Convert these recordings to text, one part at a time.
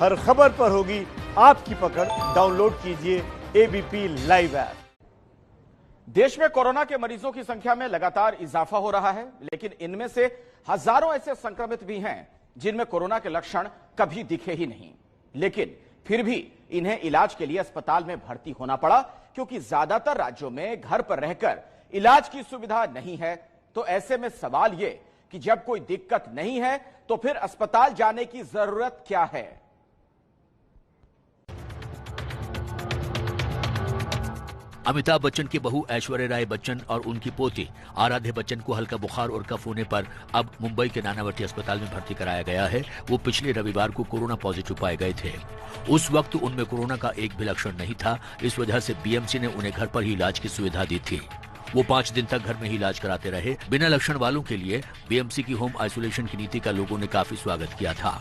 हर खबर पर होगी आपकी पकड़। डाउनलोड कीजिए एबीपी लाइव ऐप। देश में कोरोना के मरीजों की संख्या में लगातार इजाफा हो रहा है, लेकिन इनमें से हजारों ऐसे संक्रमित भी हैं जिनमें कोरोना के लक्षण कभी दिखे ही नहीं, लेकिन फिर भी इन्हें इलाज के लिए अस्पताल में भर्ती होना पड़ा, क्योंकि ज्यादातर राज्यों में घर पर रहकर इलाज की सुविधा नहीं है। तो ऐसे में सवाल यह कि जब कोई दिक्कत नहीं है तो फिर अस्पताल जाने की जरूरत क्या है। अमिताभ बच्चन की बहू ऐश्वर्या राय बच्चन और उनकी पोती आराध्या बच्चन को हल्का बुखार और कफ होने पर अब मुंबई के नानावटी अस्पताल में भर्ती कराया गया है। वो पिछले रविवार को कोरोना पॉजिटिव पाए गए थे। उस वक्त उनमें कोरोना का एक भी लक्षण नहीं था। इस वजह से बीएमसी ने उन्हें घर पर ही इलाज की सुविधा दी थी। वो 5 दिन तक घर में ही इलाज कराते रहे। बिना लक्षण वालों के लिए बीएमसी की होम आइसोलेशन की नीति का लोगों ने काफी स्वागत किया था।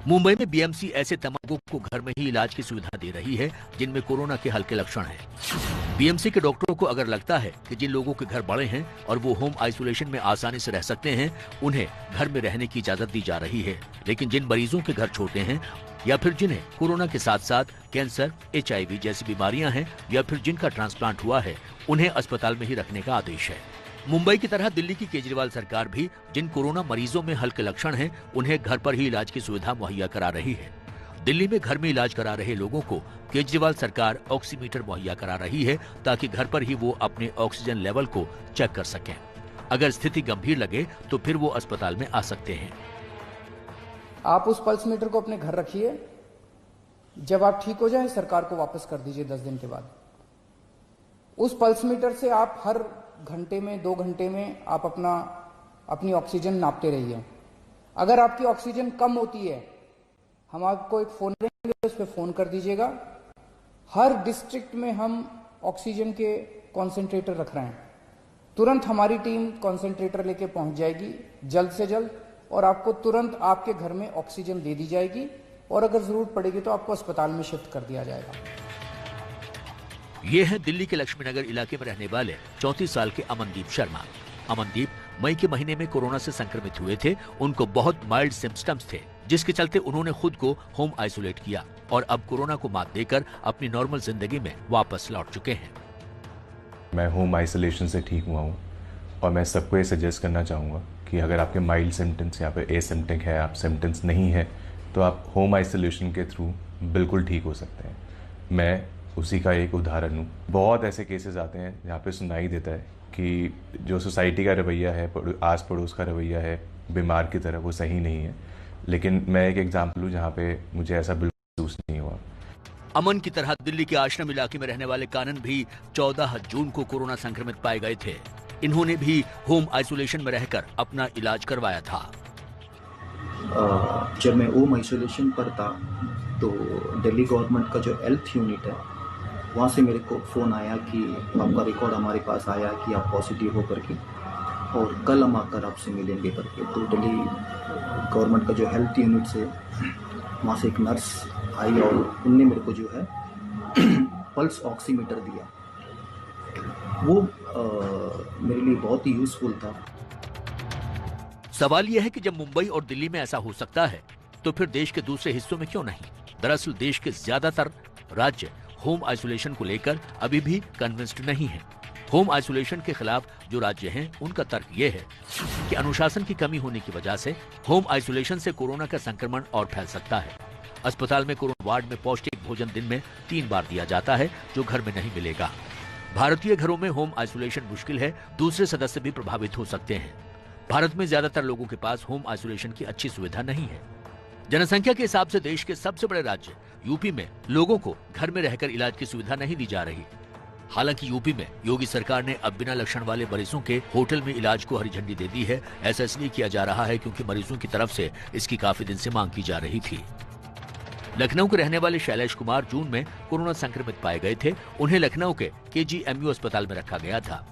मुंबई में बीएमसी ऐसे तमाम लोगों को घर में ही इलाज की सुविधा दे रही है जिनमें कोरोना के हल्के लक्षण हैं। बीएमसी के डॉक्टरों को अगर लगता है कि जिन लोगों के घर बड़े हैं और वो होम आइसोलेशन में आसानी से रह सकते हैं, उन्हें घर में रहने की इजाजत दी जा रही है। लेकिन जिन मरीजों के घर छोटे हैं या फिर जिन्हें कोरोना के साथ साथ कैंसर, HIV जैसी बीमारियां हैं या फिर जिनका ट्रांसप्लांट हुआ है, उन्हें अस्पताल में ही रखने का आदेश है। मुंबई की तरह दिल्ली की केजरीवाल सरकार भी जिन कोरोना मरीजों में हल्के लक्षण हैं, उन्हें घर पर ही इलाज की सुविधा मुहैया करा रही है। दिल्ली में घर में इलाज करा रहे लोगों को केजरीवाल सरकार ऑक्सीमीटर मुहैया करा रही है, ताकि घर पर ही वो अपने ऑक्सीजन लेवल को चेक कर सकें। अगर स्थिति गंभीर लगे तो फिर वो अस्पताल में आ सकते हैं। आप उस पल्स मीटर को अपने घर रखिए। जब आप ठीक हो जाए, सरकार को वापस कर दीजिए 10 दिन के बाद। उस पल्स मीटर से आप हर घंटे में 2 घंटे में आप अपनी ऑक्सीजन नापते रहिए। अगर आपकी ऑक्सीजन कम होती है, हम आपको एक फोन देंगे, उस पर फोन कर दीजिएगा। हर डिस्ट्रिक्ट में हम ऑक्सीजन के कॉन्सेंट्रेटर रख रहे हैं। तुरंत हमारी टीम कॉन्सेंट्रेटर लेके पहुंच जाएगी जल्द से जल्द, और आपको तुरंत आपके घर में ऑक्सीजन दे दी जाएगी, और अगर जरूरत पड़ेगी तो आपको अस्पताल में शिफ्ट कर दिया जाएगा। ये है दिल्ली के लक्ष्मीनगर इलाके में रहने वाले 34 साल के अमनदीप शर्मा। अमनदीप मई के महीने में कोरोना से संक्रमित हुए थे। उनको बहुत माइल्ड सिम्पटम्स थे, जिसके चलते उन्होंने खुद को होम आइसोलेट किया और अब कोरोना को मात देकर अपनी नॉर्मल जिंदगी में वापस लौट चुके हैं। मैं होम आइसोलेशन से ठीक हुआ हूँ और मैं सबको ये सजेस्ट करना चाहूँगा कि अगर आपके माइल्ड सिम्टम्स या फिर एसिम्प्टोमेटिक है, आप सिम्टम्स नहीं है, तो आप होम आइसोलेशन के थ्रू बिल्कुल ठीक हो सकते हैं। मैं उसी का एक उदाहरण हूँ। बहुत ऐसे केसेस आते हैं जहाँ पे सुनाई देता है कि जो सोसाइटी का रवैया है, आस पड़ोस का रवैया है बीमार की तरह, वो सही नहीं है। लेकिन मैं एक एग्जाम्पल हूँ जहाँ पे मुझे ऐसा बिल्कुल महसूस नहीं हुआ। अमन की तरह दिल्ली के आश्रम इलाके में रहने वाले कानन भी 14 जून को कोरोना संक्रमित पाए गए थे। इन्होंने भी होम आइसोलेशन में रहकर अपना इलाज करवाया था। जब मैं होम आइसोलेशन पर था तो दिल्ली गवर्नमेंट का जो हेल्थ यूनिट है, वहाँ से मेरे को फ़ोन आया कि आपका रिकॉर्ड हमारे पास आया कि आप पॉजिटिव हो करके, और कल हम आकर आपसे मिलेंगे करके। तो दिल्ली गवर्नमेंट का जो हेल्थ यूनिट से वहाँ से एक नर्स आई और उनने मेरे को जो है पल्स ऑक्सीमीटर दिया। वो मेरे लिए बहुत ही यूजफुल था। सवाल यह है कि जब मुंबई और दिल्ली में ऐसा हो सकता है, तो फिर देश के दूसरे हिस्सों में क्यों नहीं? दरअसल देश के ज्यादातर राज्य होम आइसोलेशन को लेकर अभी भी कन्विंस्ड नहीं है। होम आइसोलेशन के खिलाफ जो राज्य हैं, उनका तर्क यह है कि अनुशासन की कमी होने की वजह से होम आइसोलेशन से कोरोना का संक्रमण और फैल सकता है। अस्पताल में कोरोना वार्ड में पौष्टिक भोजन दिन में 3 बार दिया जाता है, जो घर में नहीं मिलेगा। भारतीय घरों में होम आइसोलेशन मुश्किल है, दूसरे सदस्य भी प्रभावित हो सकते हैं। भारत में ज्यादातर लोगों के पास होम आइसोलेशन की अच्छी सुविधा नहीं है। जनसंख्या के हिसाब से देश के सबसे बड़े राज्य यूपी में लोगों को घर में रहकर इलाज की सुविधा नहीं दी जा रही। हालांकि यूपी में योगी सरकार ने अब बिना लक्षण वाले मरीजों के होटल में इलाज को हरी झंडी दे दी है। ऐसा इसलिए किया जा रहा है क्योंकि मरीजों की तरफ से इसकी काफी दिन से मांग की जा रही थी। लखनऊ के रहने वाले शैलेश कुमार जून में कोरोना संक्रमित पाए गए थे। उन्हें लखनऊ के KGMU अस्पताल में रखा गया था।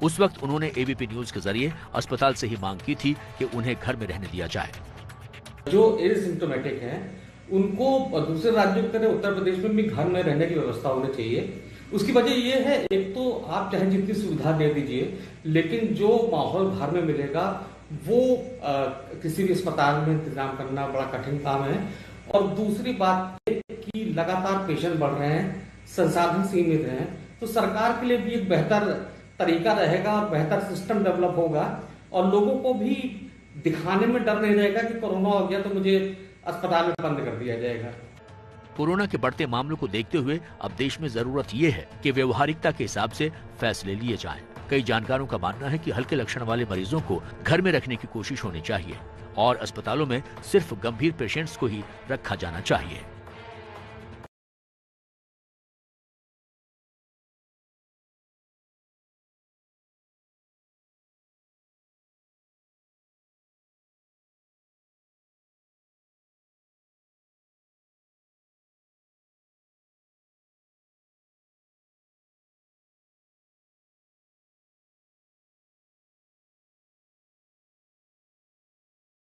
उस वक्त उन्होंने ABP न्यूज के जरिए अस्पताल से ही मांग की थी कि उन्हें घर में रहने दिया जाए। जो एसिम्प्टोमेटिक हैं, उनको दूसरे राज्यों की तरह उत्तर प्रदेश में भी घर में रहने की व्यवस्था होनी चाहिए। उसकी वजह ये है, एक तो आप चाहे जितनी सुविधा दे दीजिए, लेकिन जो माहौल घर में मिलेगा वो किसी भी अस्पताल में इंतजाम करना बड़ा कठिन काम है। और दूसरी बात कि लगातार पेशेंट बढ़ रहे हैं, संसाधन सीमित हैं, तो सरकार के लिए भी एक बेहतर तरीका रहेगा और बेहतर सिस्टम डेवलप होगा और लोगों को भी दिखाने में डर नहीं रहेगा कि कोरोना हो गया तो मुझे अस्पताल में बंद कर दिया जाएगा। कोरोना के बढ़ते मामलों को देखते हुए अब देश में जरूरत ये है कि व्यवहारिकता के हिसाब से फैसले लिए जाएं। कई जानकारों का मानना है कि हल्के लक्षण वाले मरीजों को घर में रखने की कोशिश होनी चाहिए और अस्पतालों में सिर्फ गंभीर पेशेंट्स को ही रखा जाना चाहिए।